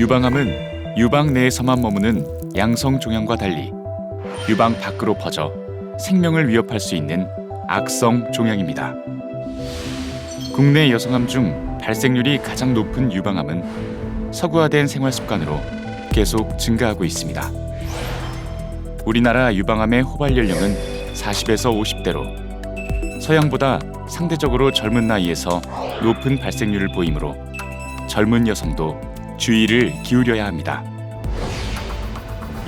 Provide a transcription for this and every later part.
유방암은 유방 내에서만 머무는 양성 종양과 달리 유방 밖으로 퍼져 생명을 위협할 수 있는 악성 종양입니다. 국내 여성암 중 발생률이 가장 높은 유방암은 서구화된 생활 습관으로 계속 증가하고 있습니다. 우리나라 유방암의 호발 연령은 40에서 50대로 서양보다 상대적으로 젊은 나이에서 높은 발생률을 보이므로 젊은 여성도 주의를 기울여야 합니다.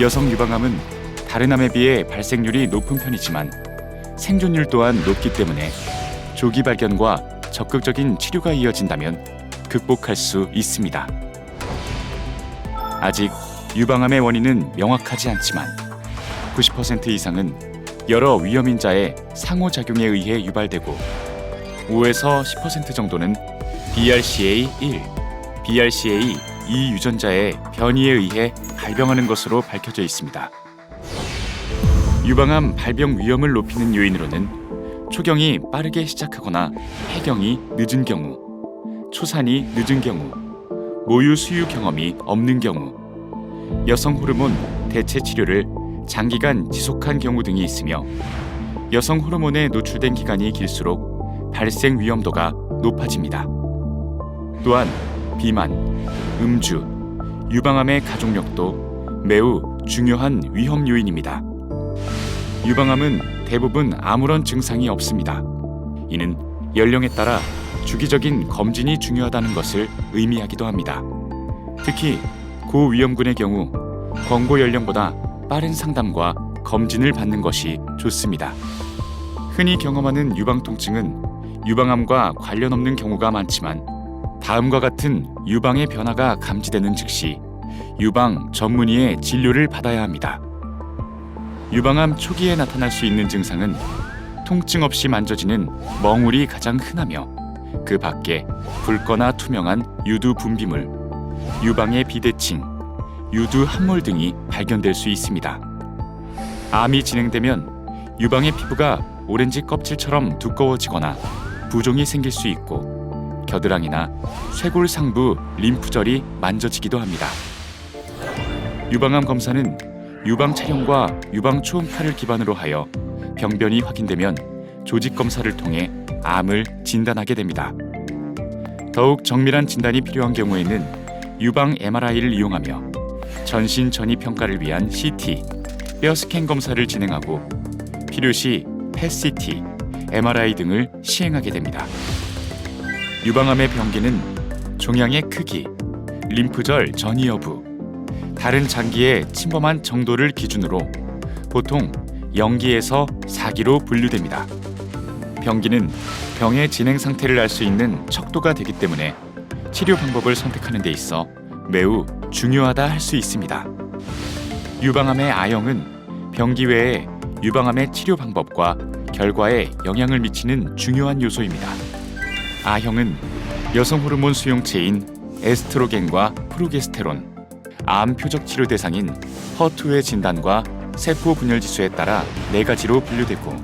여성 유방암은 다른 암에 비해 발생률이 높은 편이지만 생존율 또한 높기 때문에 조기 발견과 적극적인 치료가 이어진다면 극복할 수 있습니다. 아직 유방암의 원인은 명확하지 않지만 90% 이상은 여러 위험인자의 상호작용에 의해 유발되고 5에서 10% 정도는 BRCA1, BRCA2 유전자의 변이에 의해 발병하는 것으로 밝혀져 있습니다. 유방암 발병 위험을 높이는 요인으로는 초경이 빠르게 시작하거나 폐경이 늦은 경우, 초산이 늦은 경우, 모유 수유 경험이 없는 경우, 여성 호르몬 대체 치료를 장기간 지속한 경우 등이 있으며 여성 호르몬에 노출된 기간이 길수록 발생 위험도가 높아집니다. 또한 비만, 음주, 유방암의 가족력도 매우 중요한 위험 요인입니다. 유방암은 대부분 아무런 증상이 없습니다. 이는 연령에 따라 주기적인 검진이 중요하다는 것을 의미하기도 합니다. 특히 고위험군의 경우 권고 연령보다 빠른 상담과 검진을 받는 것이 좋습니다. 흔히 경험하는 유방 통증은 유방암과 관련 없는 경우가 많지만 다음과 같은 유방의 변화가 감지되는 즉시 유방 전문의의 진료를 받아야 합니다. 유방암 초기에 나타날 수 있는 증상은 통증 없이 만져지는 멍울이 가장 흔하며 그 밖에 붉거나 투명한 유두 분비물, 유방의 비대칭, 유두 함몰 등이 발견될 수 있습니다. 암이 진행되면 유방의 피부가 오렌지 껍질처럼 두꺼워지거나 부종이 생길 수 있고 겨드랑이나 쇄골 상부 림프절이 만져지기도 합니다. 유방암 검사는 유방 촬영과 유방 초음파를 기반으로 하여 병변이 확인되면 조직 검사를 통해 암을 진단하게 됩니다. 더욱 정밀한 진단이 필요한 경우에는 유방 MRI를 이용하며 전신 전이 평가를 위한 CT, 뼈 스캔 검사를 진행하고 필요시 PET-CT, MRI 등을 시행하게 됩니다. 유방암의 병기는 종양의 크기, 림프절 전이 여부, 다른 장기에 침범한 정도를 기준으로 보통 0기에서 4기로 분류됩니다. 병기는 병의 진행 상태를 알 수 있는 척도가 되기 때문에 치료 방법을 선택하는 데 있어 매우 중요하다 할 수 있습니다. 유방암의 아형은 병기 외에 유방암의 치료 방법과 결과에 영향을 미치는 중요한 요소입니다. 아형은 여성 호르몬 수용체인 에스트로겐과 프로게스테론, 암 표적 치료 대상인 HER2의 진단과 세포 분열 지수에 따라 4가지로 분류되고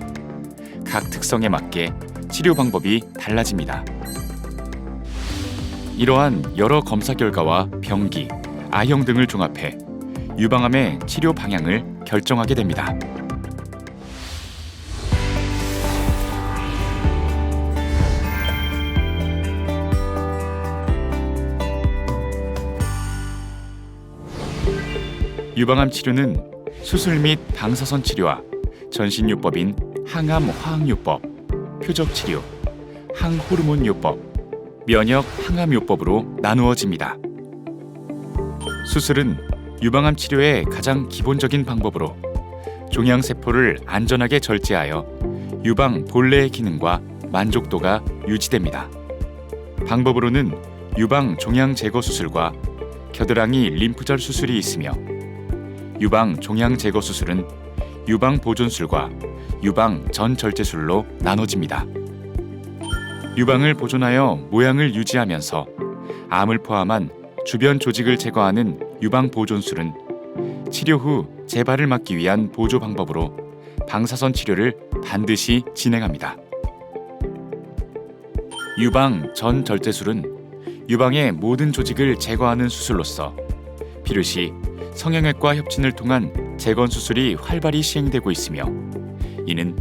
각 특성에 맞게 치료 방법이 달라집니다. 이러한 여러 검사 결과와 병기, 아형 등을 종합해 유방암의 치료 방향을 결정하게 됩니다. 유방암 치료는 수술 및 방사선 치료와 전신요법인 항암 화학요법, 표적치료, 항호르몬요법, 면역 항암요법으로 나누어집니다. 수술은 유방암 치료의 가장 기본적인 방법으로 종양세포를 안전하게 절제하여 유방 본래의 기능과 만족도가 유지됩니다. 방법으로는 유방 종양 제거 수술과 겨드랑이 림프절 수술이 있으며 유방 종양 제거 수술은 유방 보존술과 유방 전절제술로 나눠집니다. 유방을 보존하여 모양을 유지하면서 암을 포함한 주변 조직을 제거하는 유방 보존술은 치료 후 재발을 막기 위한 보조 방법으로 방사선 치료를 반드시 진행합니다. 유방 전절제술은 유방의 모든 조직을 제거하는 수술로서 비롯이 성형외과 협진을 통한 재건 수술이 활발히 시행되고 있으며 이는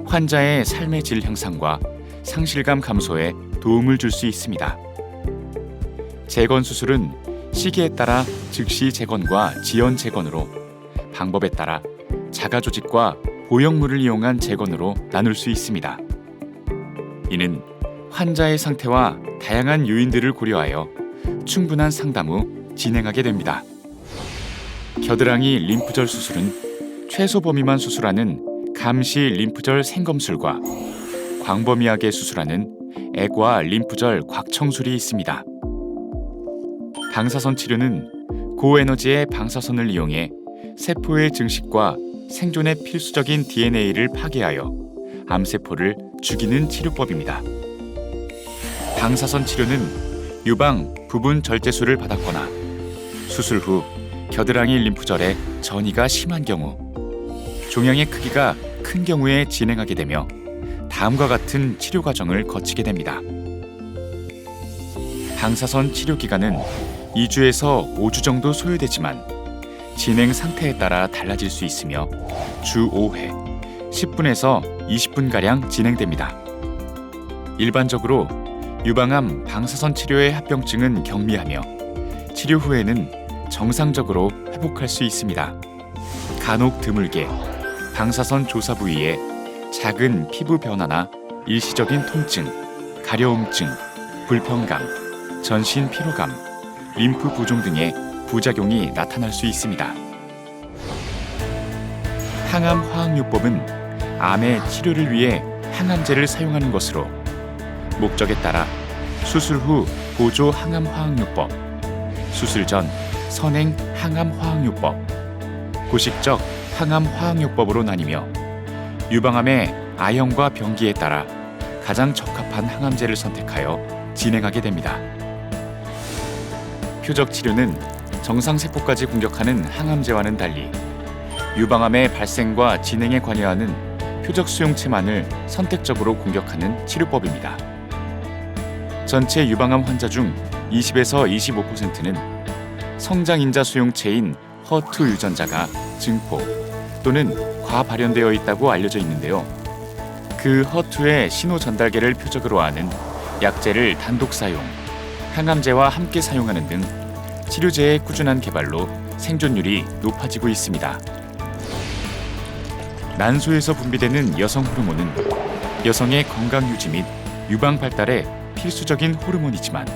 환자의 삶의 질 향상과 상실감 감소에 도움을 줄 수 있습니다. 재건 수술은 시기에 따라 즉시 재건과 지연 재건으로 방법에 따라 자가 조직과 보형물을 이용한 재건으로 나눌 수 있습니다. 이는 환자의 상태와 다양한 요인들을 고려하여 충분한 상담 후 진행하게 됩니다. 겨드랑이 림프절 수술은 최소 범위만 수술하는 감시 림프절 생검술과 광범위하게 수술하는 애과 림프절 곽청술이 있습니다. 방사선 치료는 고에너지의 방사선을 이용해 세포의 증식과 생존에 필수적인 DNA를 파괴하여 암세포를 죽이는 치료법입니다. 방사선 치료는 유방 부분 절제술을 받았거나 수술 후 겨드랑이 림프절에 전이가 심한 경우, 종양의 크기가 큰 경우에 진행하게 되며 다음과 같은 치료 과정을 거치게 됩니다. 방사선 치료 기간은 2주에서 5주 정도 소요되지만 진행 상태에 따라 달라질 수 있으며 주 5회, 10분에서 20분가량 진행됩니다. 일반적으로 유방암 방사선 치료의 합병증은 경미하며 치료 후에는 정상적으로 회복할 수 있습니다. 간혹 드물게 방사선 조사 부위에 작은 피부 변화나 일시적인 통증, 가려움증, 불편감, 전신 피로감, 림프 부종 등의 부작용이 나타날 수 있습니다. 항암 화학요법은 암의 치료를 위해 항암제를 사용하는 것으로 목적에 따라 수술 후 보조 항암 화학요법, 수술 전 선행 항암 화학요법, 고식적 항암 화학요법으로 나뉘며 유방암의 아형과 병기에 따라 가장 적합한 항암제를 선택하여 진행하게 됩니다. 표적 치료는 정상세포까지 공격하는 항암제와는 달리 유방암의 발생과 진행에 관여하는 표적 수용체만을 선택적으로 공격하는 치료법입니다. 전체 유방암 환자 중 20에서 25%는 성장인자 수용체인 허2 유전자가 증폭 또는 과발현되어 있다고 알려져 있는데요. 그 허2의 신호 전달계를 표적으로 하는 약제를 단독 사용, 항암제와 함께 사용하는 등 치료제의 꾸준한 개발로 생존율이 높아지고 있습니다. 난소에서 분비되는 여성 호르몬은 여성의 건강 유지 및 유방 발달에 필수적인 호르몬이지만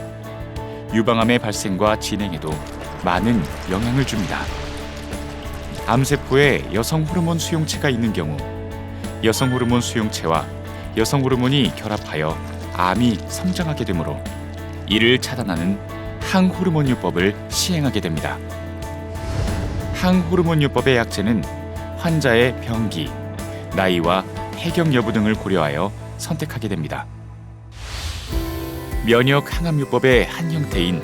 유방암의 발생과 진행에도 많은 영향을 줍니다. 암세포에 여성 호르몬 수용체가 있는 경우 여성 호르몬 수용체와 여성 호르몬이 결합하여 암이 성장하게 되므로 이를 차단하는 항호르몬요법을 시행하게 됩니다. 항호르몬요법의 약제는 환자의 병기, 나이와 폐경 여부 등을 고려하여 선택하게 됩니다. 면역 항암요법의 한 형태인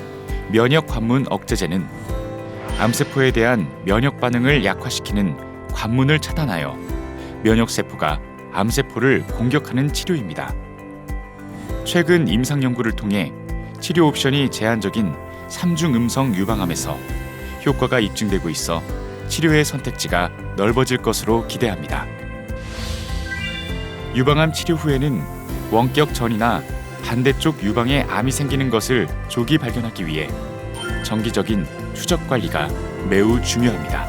면역 관문 억제제는 암세포에 대한 면역 반응을 약화시키는 관문을 차단하여 면역세포가 암세포를 공격하는 치료입니다. 최근 임상 연구를 통해 치료 옵션이 제한적인 3중 음성 유방암에서 효과가 입증되고 있어 치료의 선택지가 넓어질 것으로 기대합니다. 유방암 치료 후에는 원격 전이나 반대쪽 유방에 암이 생기는 것을 조기 발견하기 위해 정기적인 추적 관리가 매우 중요합니다.